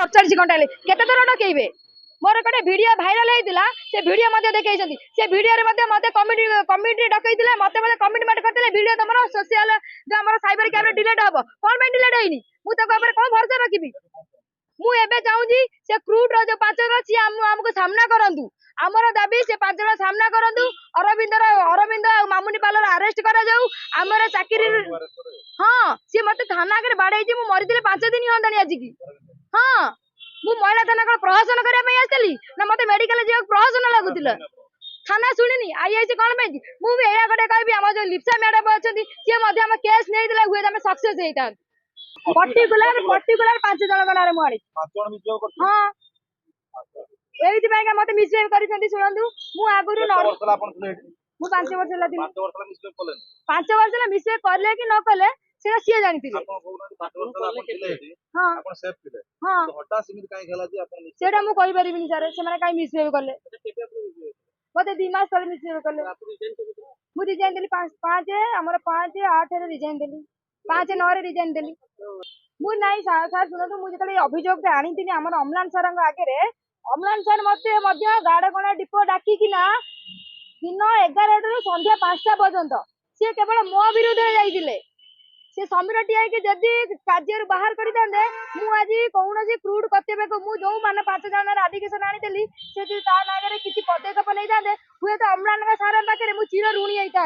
48 घंटा केते थर डकैबे मोर गोटे वीडियो भाइराल होता से वीडियो देखई से वीडियो मत कमिटी डकई मत कमिटमेंट करते वीडियो तुम सोशल जो आम साइबर कैमरा डिलीट हम कौन डिलीट होनी मुझे कौन भरोसा रखी मुझे चाहूँगी से क्रूड जो 5 जन सी आमको सामना करूँ आमर दाबी से 5 जन सामना करूँ अरविंद मामुनी पालर अरेस्ट कर चाकरी हाँ सी मत थाना आगे बाड़े मरी 5 दिन हाँ आज की हाँ मु महिला थाना कौन प्रहसन करने आसली ना मत मेडिकल जा प्रहसन लगुला थाना शुणी आई कौन मुझे यह गोटे कह आम जो लिप्सा मैडम अच्छा सी केस नहीं हुए आम सक्सेस होता पर्टिकुलर 5 जन ना मुझे हाँ ये मत मिसबिहेव कर शुणु मु आगुरी मु 5 वर्ष 5 वर्ष मिसबिहेव कले कि न कले सेटा सी जानी सेटा मु कहि परिबिनी सर से माने काई मिसबिहेव कले मते 2 मास तले मिसबिहेव कले मु रिजाइन देली 5 हमर 5 8 रे रिजाइन देली 5 9 रे रिजाइन देली मु नाही सर सुनतो मु जतले अभियोग आनी हमर अमलान सर आगे रे अमलान सर मते मध्य गाड़गणा डिपो डाकी कि ना दिन 11 रु संध्या 5टा पर्यंत सी केवल मो विरुद्ध जाइतिले से समीर टीआ कि जदि कार्य बाहर कर आज कौन क्रूड कर्तव्य को मुझे जो मान 5 जन एप्लिकेशन आनी से किसी पदक्षेप नहीं था हुए तो अम्लान सार पाखे मुझे चिर ऋणी होता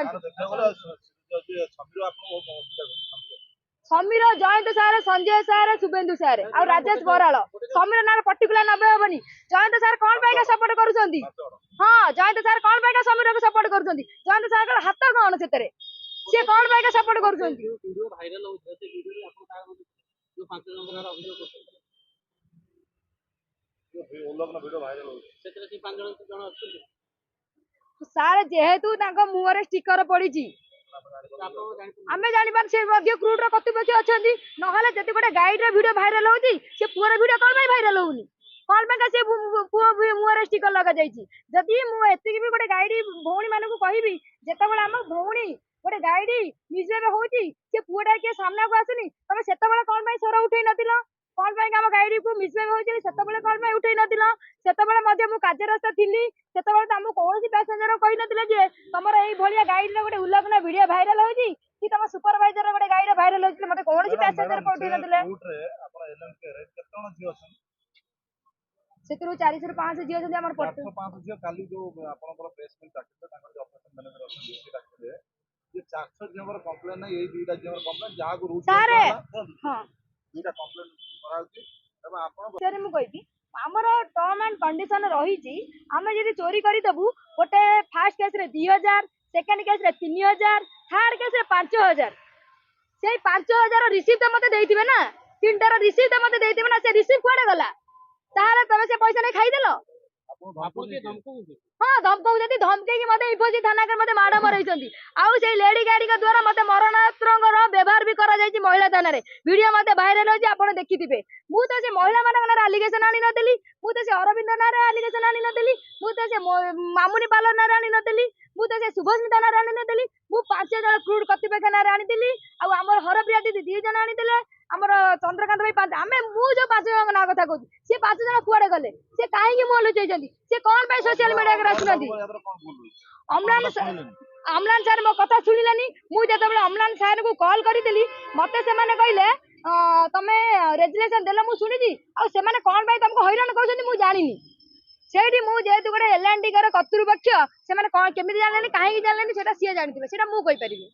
समीर जयंत सार संजय सार शुभेन्दु सार आ राजेश बराल समीर ना पर्टिकुलर नबे हेनी जयंत सार कौन पाइका सपोर्ट करुँच हाँ जयंत सार कौन पाइका समीर को सपोर्ट करुँच जयंत सार हाथ कौन से सी कौन पाइका सपोर्ट कर सार जेहेतु मुहर स्टिकर पड़ी आम जापर से क्रूड कर्तृपक्ष अच्छा ना जी गोटे गाइड वीडियो भाइराल होती पुअर वीडियो कौन भाइराल होनी कौन से पुओ मुहर स्टिकर लगा जदि मुझे गोटे गाइड भौणी मान कहि जिते आम भौणी गोटे गाइड मिसबिहेव होती पुअटा किए सामना को आसुनी तुम से कौन स्वर उठे नथिल कौन आम गाइड को मिसबिहेव होती से कौन उठे नथिल से कार्यरत थी से तुमको कौन पैसेंजर कही नथिले तुम ये गाइड गोटे उल्लंघन वीडियो भाइराल होती कि तुम सुपरवाइजर गोटे गाइड भाइराल होती मत कौन पैसेंजर उठे नथिले से 400 ରୁ 500 झील आम पट 500 झील काली जो आपनकर प्रेस मिल डाकिले ताकर जो ऑपरेशन मैनेजर अछन से डाकिले ये 400 झील कंप्लेन नहीं यही दुईटा झील कंप्लेन जहा को रूट सारे हां दुईटा कंप्लेन कराउची तब आपन सर मु कहिबी हमर टर्म एंड कंडीशन रही आम यदि चोरी करी दबु गोटे फर्स्ट केस रे 2000 सेकंड केस रे 3000 थर्ड केस रे 5000 से 5000 रिसीव तो मते देइथिबे ना तीनटार रिसीव तो मते देइथिबे ना से रिसीव कोडे गला ताहले तमे से पैसा नहीं खाई देलो हाँ धमकौ धमकई मत इफोसी थाना के मत माड़ मरई आउ से लेडी गाड़ी के द्वारा मत मरणास्त्र व्यवहार भी करा जायछि महिला थाना रे वीडियो मत भाइराल होछि आपण देखिथिबे मु तो से महिला मानक नारे एलिगेशन आनी नदेली मु तो से अरविंद नारे एलिगेशन आनी नदेली मु तो से मामुनी पालर नारे आनी नदेली मु तो से शुभस्मिता नारे आनी नदेली मु 5 जन क्रूड कर्तृपक्ष नारे आनीली आ हमर हरप्रिया दीदी 2 जन आनीले आमर चंद्रकांत भाई 5 आमे मु जो 5 जन ना कथा कहू से 5 जन कुआडे गले से काहे मो लुचैछंती से कोन भाई सोशल मीडिया के आसुनती अमलान सर मो कथा सुनिलानी मु जतबेले अमलान सर को कॉल करितली मते से माने कहले तमे रेजुलेशन देला मु सुनिजी आ से माने कोन भाई तुमको हैरान करछंती मु जानिनी सेठी मु जेतु गोटे एलएनटी कर कर्तृपक्ष से माने केमिति जानलेनी काहे जानलेनी सेटा सिए जानिथिबे सेटा मु कहि परिबी।